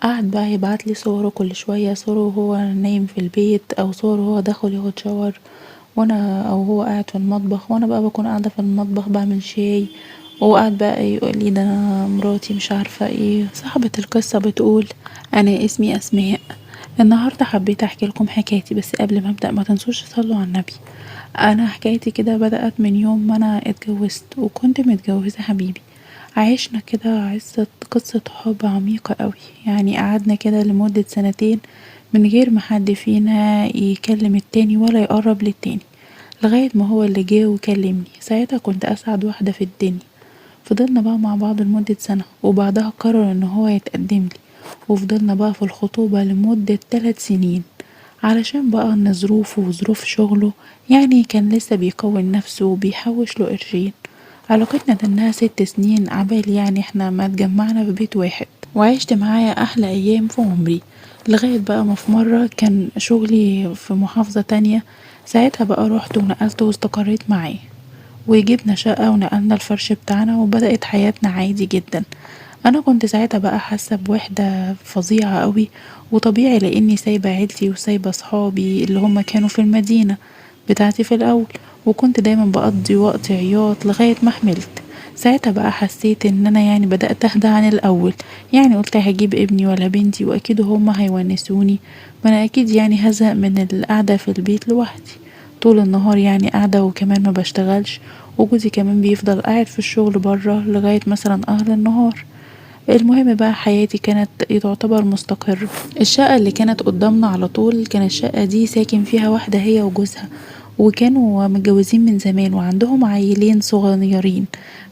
قعد بقى يبعتلي صوره كل شوية، صوره وهو نايم في البيت او صوره وهو داخل ياخد شاور، وانا او هو قاعد في المطبخ وانا بقى بكون قاعدة في المطبخ بعمل شاي، وهو قاعد بقى يقولي ده انا مراتي مش عارفة ايه. صاحبة القصة بتقول: انا اسمي اسماء، النهاردة حبيت احكي لكم حكايتي، بس قبل ما ابدأ ما تنسوش تصلوا على النبي. انا حكايتي كده بدأت من يوم ما انا اتجوزت، وكنت متجوزة حبيبي. عشنا كده قصة حب عميقة قوي، يعني قعدنا كده لمدة سنتين من غير ما حد فينا يكلم التاني ولا يقرب للتاني، لغاية ما هو اللي جه وكلمني. ساعتها كنت أسعد واحدة في الدنيا. فضلنا بقى مع بعض لمدة سنة، وبعدها قرر ان هو يتقدملي، وفضلنا بقى في الخطوبة لمدة 3 سنين، علشان بقى ان ظروفه وظروف شغله، يعني كان لسه بيكون نفسه وبيحوش له قرشين. علاقتنا تنها 6 سنين عبال يعني احنا ما اتجمعنا في بيت واحد، وعشت معاه احلى ايام في عمري. لغاية بقى ما في مرة كان شغلي في محافظة تانية، ساعتها بقى رحت ونقلت واستقريت معاه، وجبنا شقة ونقلنا الفرش بتاعنا وبدأت حياتنا عادي جدا. انا كنت ساعتها بقى حاسة بوحدة فظيعة قوي، وطبيعي لاني سايبة عيلتي وسايبة صحابي اللي هما كانوا في المدينة بتاعتي في الاول، وكنت دايما بقضي وقت عياط لغاية ما حملت. ساعتها بقى حسيت ان انا يعني بدأت اهدى عن الاول، يعني قلت هجيب ابني ولا بنتي واكيد هما هيونسوني، ما انا اكيد يعني هزهق من القعدة في البيت لوحدي طول النهار، يعني قاعدة وكمان ما بشتغلش، وجوزي كمان بيفضل قاعد في الشغل برا لغاية مثلا اهل النهار. المهم بقى حياتي كانت تعتبر مستقرة. الشقة اللي كانت قدامنا على طول كانت الشقة دي ساكن فيها واحدة هي وجوزها، وكانوا متجوزين من زمان وعندهم عيلين صغيرين.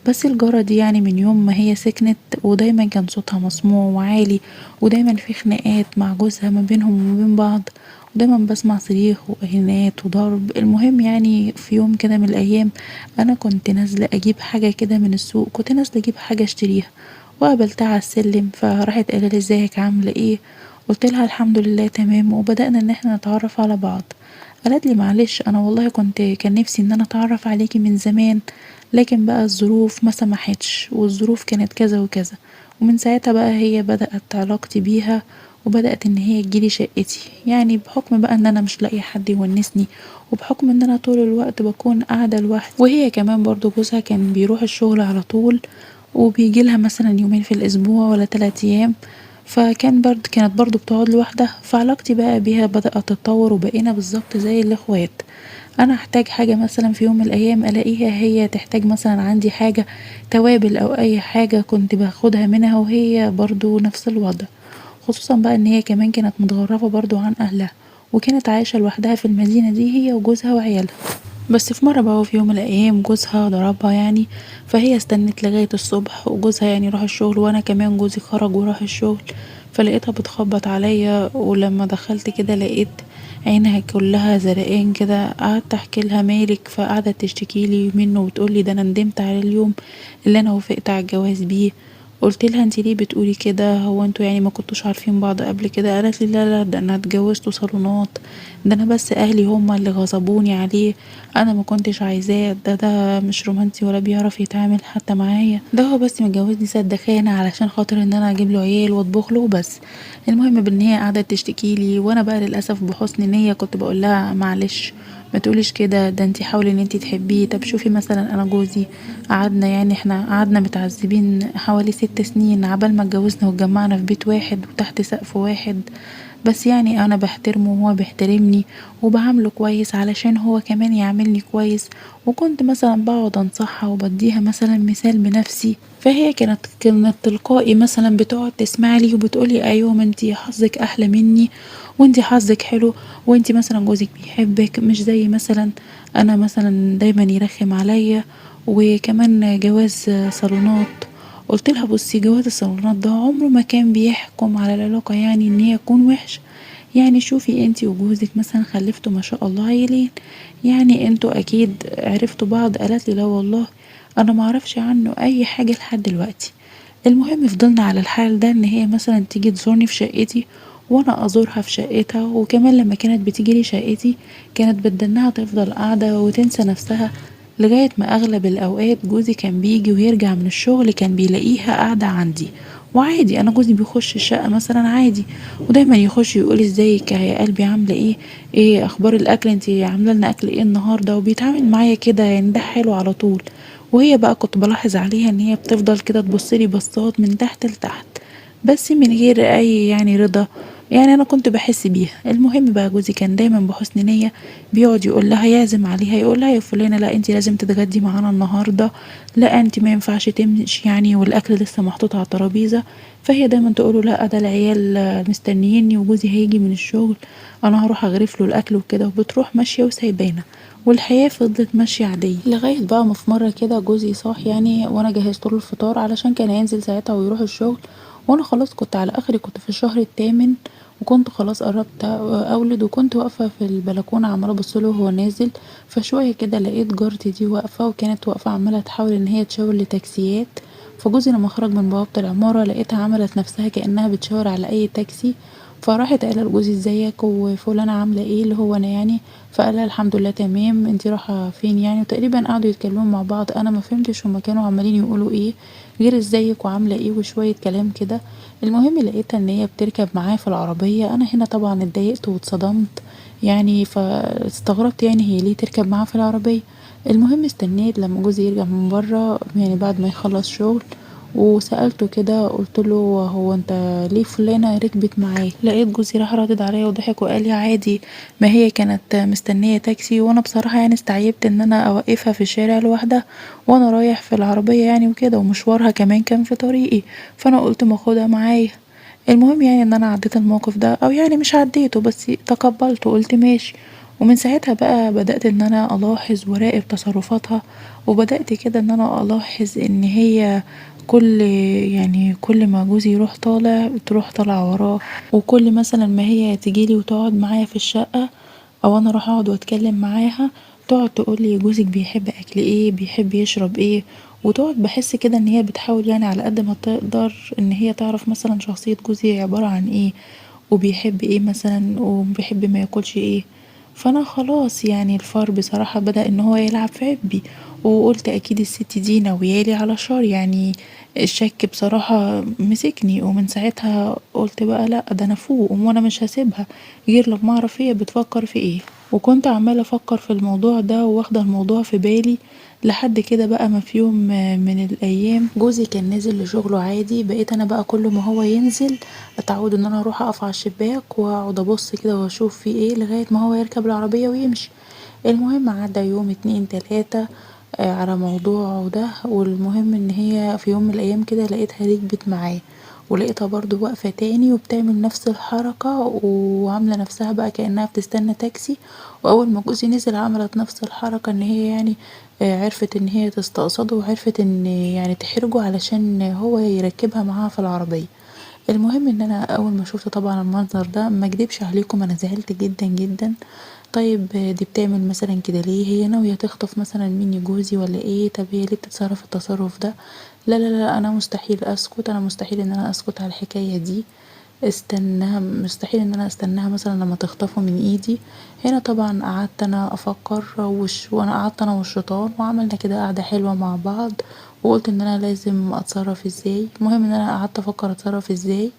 بس الجارة دي يعني من يوم ما هي سكنت ودايما كان صوتها مسموع وعالي، ودايما في خناقات مع جوزها ما بينهم وما بين بعض، ودايما بسمع صريخ واهانات وضرب. المهم يعني في يوم كده من الايام انا كنت نازلة اجيب حاجة كده من السوق، كنت نازلة اجيب حاجة اشتريها، وقابلتها على السلم فراحت قالت لي ازيك عامله ايه. قلت لها الحمد لله تمام، وبدأنا ان احنا نتعرف على بعض. قالت لي معلش انا والله كان نفسي ان انا اتعرف عليكي من زمان، لكن بقى الظروف ما سمحتش، والظروف كانت كذا وكذا. ومن ساعتها بقى هي بدأت علاقتي بيها، وبدأت ان هي تجيلي شقتي، يعني بحكم بقى ان انا مش لاقيه حد يونسني، وبحكم ان انا طول الوقت بكون قاعده لوحدي، وهي كمان برضو جوزها كان بيروح الشغل على طول، وبيجيلها مثلا يومين في الأسبوع ولا 3 أيام، كانت برضو بتقعد لوحدها. فعلاقتي بقى بيها بدأت تتطور وبقينا بالظبط زي الإخوات. أنا أحتاج حاجة مثلا في يوم من الأيام ألاقيها، هي تحتاج مثلا عندي حاجة توابل أو أي حاجة كنت باخدها منها، وهي برضو نفس الوضع. خصوصا بقى إن هي كمان كانت متغربة برضو عن أهلها، وكانت عايشة لوحدها في المدينة دي هي وجوزها وعيالها. بس في مرة بقى في يوم من الأيام جوزها ضربها يعني، فهي استنت لغاية الصبح وجوزها يعني راح الشغل، وأنا كمان جوزي خرج وراح الشغل. فلقيتها بتخبط عليا، ولما دخلت كده لقيت عينها كلها زرقان كده. قعدت احكي لها مالك، فقعدت تشتكي لي منه وتقولي ده انا ندمت على اليوم اللي انا وافقت على الجواز بيه. قلت لها انتي ليه بتقولي كده؟ هو انتوا يعني ما كنتوش عارفين بعض قبل كده؟ قالت لي لا لا، ده انا اتجوزته صالونات، ده انا بس اهلي هما اللي غصبوني عليه، انا ما كنتش عايزاه، ده مش رومانسي ولا بيعرف يتعامل حتى معايا، ده هو بس متجوزني سدخانة علشان خاطر ان انا اجيب له عيال واطبخ له بس. المهم بان هي قعدت تشتكي لي، وانا بقى للاسف بحسن نية كنت بقول لها معلش ما تقوليش كده، ده انتي حاولي ان انتي تحبيه. طب شوفي مثلا انا جوزي قعدنا يعني احنا قعدنا متعذبين حوالي 6 سنين عبال ما اتجوزنا واتجمعنا في بيت واحد وتحت سقف واحد، بس يعني انا بحترمه وهو بيحترمني، وبعامله كويس علشان هو كمان يعاملني كويس. وكنت مثلا بقعد انصحها وبديها مثلا مثال بنفسي، فهي كانت تلقائي مثلا بتقعد تسمعلي وبتقولي ايوه ما انتي حظك احلى مني، وانتي حظك حلو، وانتي مثلا جوزك بيحبك مش زي مثلا انا مثلا دايما يرخم عليا، وكمان جواز صالونات. قلت لها بصي جواز الصالونات ده عمره ما كان بيحكم على العلاقة يعني ان هي تكون وحشة. يعني شوفي انتي وجوزك مثلا خلفتوا ما شاء الله عيلين، يعني انتوا اكيد عرفتوا بعض. قالت لي لا والله انا ما اعرفش عنه اي حاجة لحد دلوقتي. المهم فضلنا على الحال ده ان هي مثلا تيجي تزورني في شقتي وانا ازورها في شقتها، وكمان لما كانت بتيجي لي شقتي كانت بدنا تفضل قاعدة وتنسى نفسها، لغاية ما اغلب الاوقات جوزي كان بيجي ويرجع من الشغل كان بيلاقيها قاعدة عندي وعادي انا جوزي بيخش الشقة مثلا عادي، ودايما يخش يقول ازيك يا قلبي عاملة ايه، ايه اخبار الاكل، انتي عاملة لنا اكل ايه النهاردة، وبيتعامل معايا كده يعني ده حلو على طول. وهي بقى كنت بلاحظ عليها ان هي بتفضل كده تبصلي بصات من تحت لتحت، بس من غير اي يعني رضا. يعني انا كنت بحس بيها. المهم بقى جوزي كان دايما بحسن نية بيقعد يقول لها، يعزم عليها، يقول لها يا فلانة لا انتي لازم تتغدي معانا النهاردة، لا انتي ما ينفعش تمشي يعني والاكل لسه محطوط على الترابيزة. فهي دايما تقوله لا ده العيال مستنيني وجوزي هيجي من الشغل، انا هروح اغرف له الاكل وكده، وبتروح ماشية وسايبانا. والحياة فضلت ماشية عادية لغاية بقى ما في مرة كده جوزي صاح يعني، وانا جهزت له الفطار علشان كان هينزل ساعتها ويروح الشغل، وانا خلاص كنت على اخري، كنت في الشهر الثامن، وكنت خلاص قربت اولد، وكنت واقفه في البلكونه عماله ابصله وهو نازل. فشويه كده لقيت جارتي دي واقفه، وكانت واقفه عماله تحاول ان هي تشاور لتاكسيات. فجوزي لما خرج من بوابه العماره لقيتها عملت نفسها كانها بتشاور على اي تاكسي، فراحت قايله لجوزي ازيك وفلانه عامله ايه اللي هو انا يعني. فقال لها الحمد لله تمام، انتي رايحه فين يعني، وتقريبا قعدوا يتكلموا مع بعض، انا ما فهمتش هما كانوا عمالين يقولوا ايه غير ازيك وعامله ايه وشويه كلام كده. المهم لقيتها ان هي بتركب معاه في العربيه، انا هنا طبعا اتضايقت واتصدمت يعني، فاستغربت يعني هي ليه تركب معاه في العربيه. المهم استنيت لما جوزي يرجع من بره يعني بعد ما يخلص شغل، وسألته كده قلت له هو انت ليه فلانة ركبت معاك، لقيت جوزي راح ردد عليا وضحك وقال لي عادي، ما هي كانت مستنية تاكسي، وانا بصراحة يعني استعجبت ان انا اوقفها في الشارع لوحدها وانا رايح في العربية يعني وكده، ومشوارها كمان كان في طريقي، فانا قلت ما اخدها معايا. المهم يعني ان انا عديت الموقف ده، او يعني مش عديته بس تقبلته وقلت ماشي. ومن ساعتها بقى بدأت ان انا الاحظ وراقب تصرفاتها، وبدأت كده ان انا الاحظ ان هي كل يعني كل ما جوزي يروح طالع تروح طالعة وراه، وكل مثلا ما هي تجيلي وتقعد معايا في الشقة، او انا اروح اقعد واتكلم معاها، تقعد تقولي جوزك بيحب اكل ايه، بيحب يشرب ايه، وتقعد بحس كده ان هي بتحاول يعني على قد ما تقدر ان هي تعرف مثلا شخصية جوزي عبارة عن ايه، وبيحب ايه مثلا وبيحب ما ياكلش ايه. فانا خلاص يعني الفار بصراحة بدأ ان هو يلعب في عبي، وقلت اكيد الست دي ناويالي على شر يعني. الشك بصراحة مسكني، ومن ساعتها قلت بقى لا ده انا فوق وانا مش هسيبها غير لما اعرف هي بتفكر في ايه. وكنت عمالة افكر في الموضوع ده واخدة الموضوع في بالي، لحد كده بقى ما في يوم من الايام جوزي كان نازل لشغله عادي، بقيت انا بقى كل ما هو ينزل اتعود ان انا اروح اقف على الشباك واقعد ابص كده واشوف في ايه لغاية ما هو يركب العربية ويمشي. المهم عدى يوم اتنين تلاتة على موضوعه ده، والمهم ان هي في يوم من الايام كده لقيتها ركبت معاه، ولقيتها برضو واقفة تاني وبتعمل نفس الحركة وعاملة نفسها بقى كأنها بتستنى تاكسي. وأول ما جوزي نزل عملت نفس الحركة ان هي يعني عرفت ان هي تستقصده، وعرفت ان يعني تحرجه علشان هو يركبها معاها في العربية. المهم ان انا اول ما شفت طبعا المنظر ده ما اكدبش عليكم انا زعلت جدا جدا. طيب دي بتعمل مثلا كده ليه، هي ناوية تخطف مثلا مني جوزي ولا ايه، طب هي ليه بتتصرف التصرف ده. لا لا لا انا مستحيل اسكت، انا مستحيل ان انا اسكت على الحكاية دي، استناها مستحيل ان انا استناها مثلا لما تخطفه من ايدي. هنا طبعا قعدت انا افكر وانا قعدت انا والشيطان وعملنا كده قعدة حلوة مع بعض، وقلت ان انا لازم اتصرف ازاي. المهم ان انا قعدت افكر اتصرف ازاي.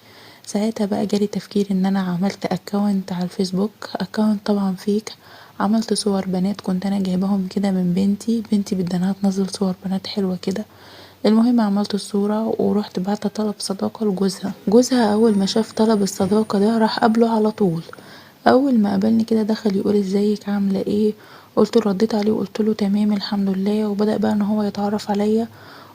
ساعتها بقى جالي تفكير ان انا عملت اكونت على الفيسبوك، اكونت طبعا فيك، عملت صور بنات كنت انا جايباهم كده من بنتي بدنا تنزل صور بنات حلوة كده. المهم عملت الصورة ورحت بعت طلب صداقة لجوزها. جوزها أول ما شاف طلب الصداقة ده راح قبله على طول. أول ما قابلني كده دخل يقول ازيك عاملة ايه، قلت له رديت عليه وقلت له تمام الحمد لله، وبدأ بقى ان هو يتعرف عليا،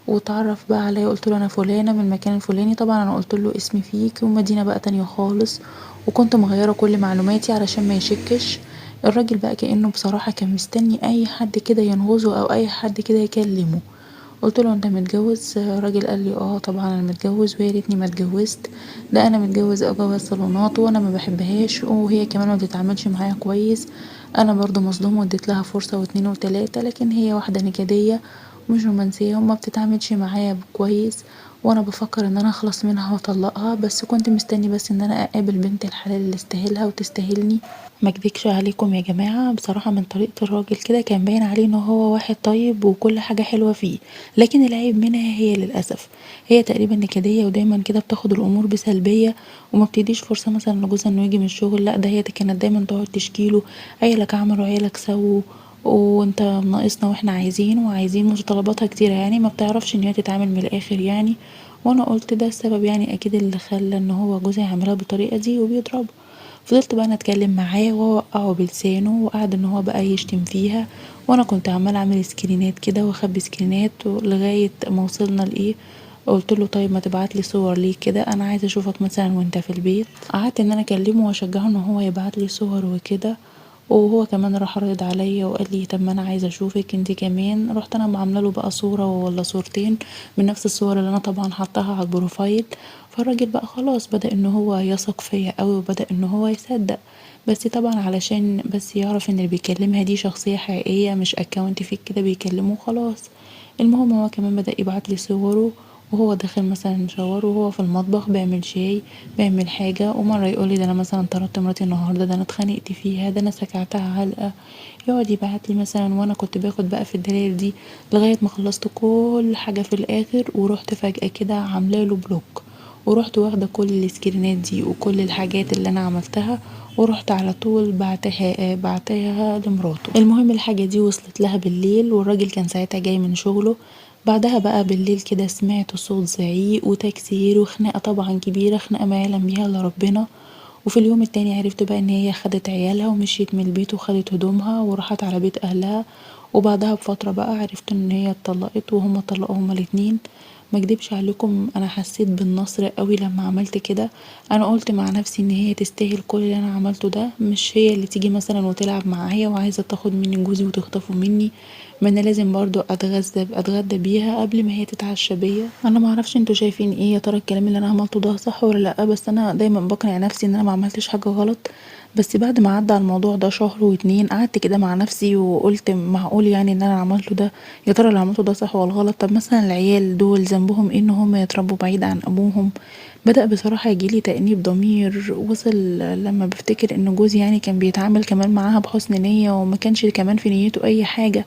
واتعرف بقى عليا قلت له انا فلانة من المكان الفلاني، طبعا انا قلت له اسمي فيك ومدينة بقى تانية خالص، وكنت مغيرة كل معلوماتي علشان ما يشكش. الراجل بقى كأنه بصراحة كان مستني اي حد كده ينغزه او اي حد كده يكلمه. قلت له انت متجوز، راجل قال لي اه طبعا انا متجوز ويا ريتني ما اتجوزت، ده انا متجوز جواز صالونات وانا ما بحبهاش وهي كمان ما بتتعاملش معايا كويس، انا برضو مصدوم واديت لها فرصة واتنين وتلاتة لكن هي واحدة نكدية مش رومانسية وما بتتعاملش معايا كويس، وانا بفكر ان انا اخلص منها واطلقها، بس كنت مستني بس ان انا اقابل بنت الحلال اللي استاهلها وتستاهلني. ما اكدبش عليكم يا جماعة، بصراحة من طريقة الراجل كده كان باين عليه ان هو واحد طيب وكل حاجة حلوة فيه، لكن العيب منها هي للأسف. هي تقريبا نكدية ودايما كده بتاخد الأمور بسلبية، وما بتديش فرصة مثلا لجوزها انه يجي من الشغل. لا، ده هي كانت دايما تقعد تشكيله: عيالك عملوا، عيالك سووا، وانت ناقصنا واحنا عايزين وعايزين، متطلباتها كتيرة يعني، ما بتعرفش ان هي تتعامل من الآخر يعني. وانا قلت ده السبب يعني اكيد اللي خلى ان هو جوزها يعملها بالطريقة دي وبيضربها. فضلت بقى انا اتكلم معاه واوقعه بلسانه، وقعد ان هو بقى يشتم فيها، وانا كنت عمال اعمل سكرينات كده واخبي سكرينات لغايه ما وصلنا لايه. قلت له: طيب ما تبعت لي صور ليك كده، انا عايزه اشوفك مثلا وانت في البيت. قعدت ان انا اكلمه واشجعه ان هو يبعت لي صور وكده، وهو كمان راح رد عليا وقال لي: طب ما انا عايزه اشوفك انت كمان. رحت انا عامله له بقى صوره ولا صورتين من نفس الصور اللي انا طبعا حطاها على البروفايل. فالراجل بقى خلاص بدأ ان هو يثق فيا قوي وبدأ ان هو يصدق، بس طبعا علشان بس يعرف ان اللي بيكلمها دي شخصيه حقيقيه مش اكونت فيك كده بيكلمه خلاص. المهم هو كمان بدأ يبعت لي صوره وهو داخل مثلا شاور، وهو في المطبخ بيعمل شاي، بيعمل حاجة، ومرة يقولي: ده انا مثلا طردت مراتي النهاردة، ده انا اتخانقت فيها، ده انا سكعتها علقة. يقعد يبعتلي مثلا، وانا كنت باخد بقى في الدلائل دي لغاية ما خلصت كل حاجة في الاخر، ورحت فجأة كده عاملاله بلوك، ورحت واخدة كل السكرينات دي وكل الحاجات اللي انا عملتها، ورحت على طول بعتها لمراته. المهم الحاجة دي وصلت لها بالليل، والراجل كان ساعتها جاي من شغله. بعدها بقى بالليل كده سمعت صوت زعيق وتكسير وخناقة طبعا كبيرة، خناقة ما يعلم بيها الا ربنا. وفي اليوم التاني عرفت بقى ان هي خدت عيالها ومشيت من البيت وخدت هدومها وراحت على بيت اهلها. وبعدها بفترة بقى عرفت ان هي اتطلقت وهما اتطلقوا هما الاتنين. ما اكدبش عليكم، انا حسيت بالنصر قوي لما عملت كده. انا قلت مع نفسي ان هي تستاهل كل اللي انا عملته ده، مش هي اللي تيجي مثلا وتلعب معايا وعايزة تاخد مني جوزي وتخطفه مني. ما انا لازم برضو اتغذى بيها قبل ما هي تتعشى بيا. انا ما اعرفش انتوا شايفين ايه يا ترى، الكلام اللي انا عملته ده صح ولا لا؟ بس انا دايما بقنع نفسي ان انا ما عملتش حاجه غلط. بس بعد ما عدى على الموضوع ده شهر واتنين، قعدت كده مع نفسي وقلت: معقول يعني ان انا عملته ده؟ يا ترى اللي عملته ده صح ولا غلط؟ طب مثلا العيال دول ذنبهم ايه ان هم يتربوا بعيد عن ابوهم؟ بدأ بصراحة يجيلي تأنيب ضمير، وصل لما بفتكر ان جوزي يعني كان بيتعامل كمان معاها بحسن نية وما كانش كمان في نيته اي حاجة.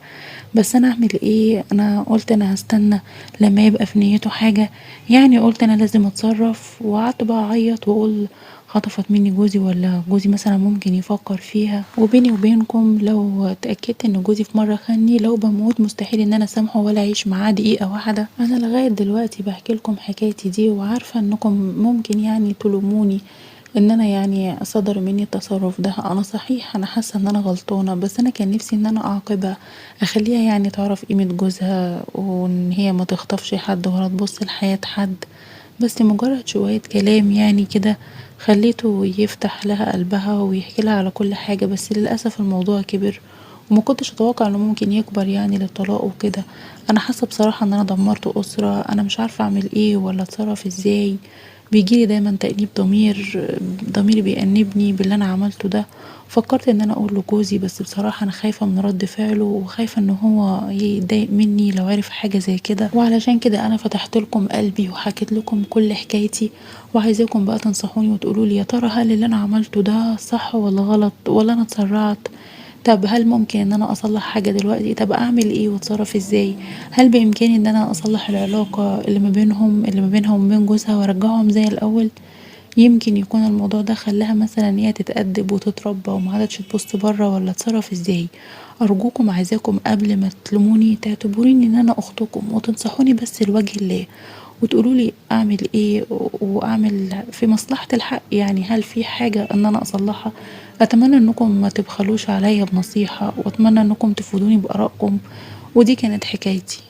بس انا اعمل ايه؟ انا قلت انا هستنى لما يبقى في نيته حاجة يعني، قلت انا لازم اتصرف. وقعدت بقى اعيط واقول: خطفت مني جوزي، ولا جوزي مثلا ممكن يفكر فيها؟ وبيني وبينكم لو اتأكدت ان جوزي في مرة خاني، لو بموت مستحيل ان انا اسامحه ولا اعيش معاه دقيقة واحدة. انا لغاية دلوقتي بحكي لكم حكايتي دي، وعارفة انكم ممكن يعني تلوموني ان انا يعني صدر مني التصرف ده. انا صحيح انا حاسه ان انا غلطانه، بس انا كان نفسي ان انا اعاقبها، اخليها يعني تعرف قيمه جوزها، وان هي ما تخطفش حد ولا تبص لحياه حد. بس مجرد شويه كلام يعني كده خليته يفتح لها قلبها ويحكي لها على كل حاجه، بس للاسف الموضوع كبر، وما كنتش اتوقع انه ممكن يكبر يعني للطلاق وكده. انا حاسه بصراحه ان انا دمرت اسره، انا مش عارفه اعمل ايه ولا اتصرف ازاي. بيجيلي دايما تأنيب ضمير، ضميري بيأنبني باللي انا عملته ده. فكرت ان انا اقول لجوزي، بس بصراحة انا خايفة من رد فعله، وخايفة ان هو يتضايق مني لو عرف حاجة زي كده. وعلشان كده انا فتحت لكم قلبي وحكيت لكم كل حكايتي، وعايزاكم بقى تنصحوني وتقولوا لي: يا ترى هل اللي انا عملته ده صح ولا غلط، ولا انا اتسرعت؟ طب هل ممكن ان انا اصلح حاجة دلوقتي؟ طب اعمل ايه واتصرف ازاي؟ هل بامكاني ان انا اصلح العلاقة اللي ما بينها وما بين جوزها وارجعهم زي الاول؟ يمكن يكون الموضوع ده خلاها مثلا ان هي تتأدب وتتربى وما عادتش تبص بره، ولا اتصرف ازاي؟ ارجوكم عايزاكم قبل ما تلوموني تعتبروني ان انا اختكم وتنصحوني بس لوجه الله، وتقولوا لي اعمل ايه واعمل في مصلحة الحق يعني. هل في حاجة ان انا اصلحها؟ اتمنى انكم ما تبخلوش عليا بنصيحة، واتمنى انكم تفيدوني بارائكم. ودي كانت حكايتي.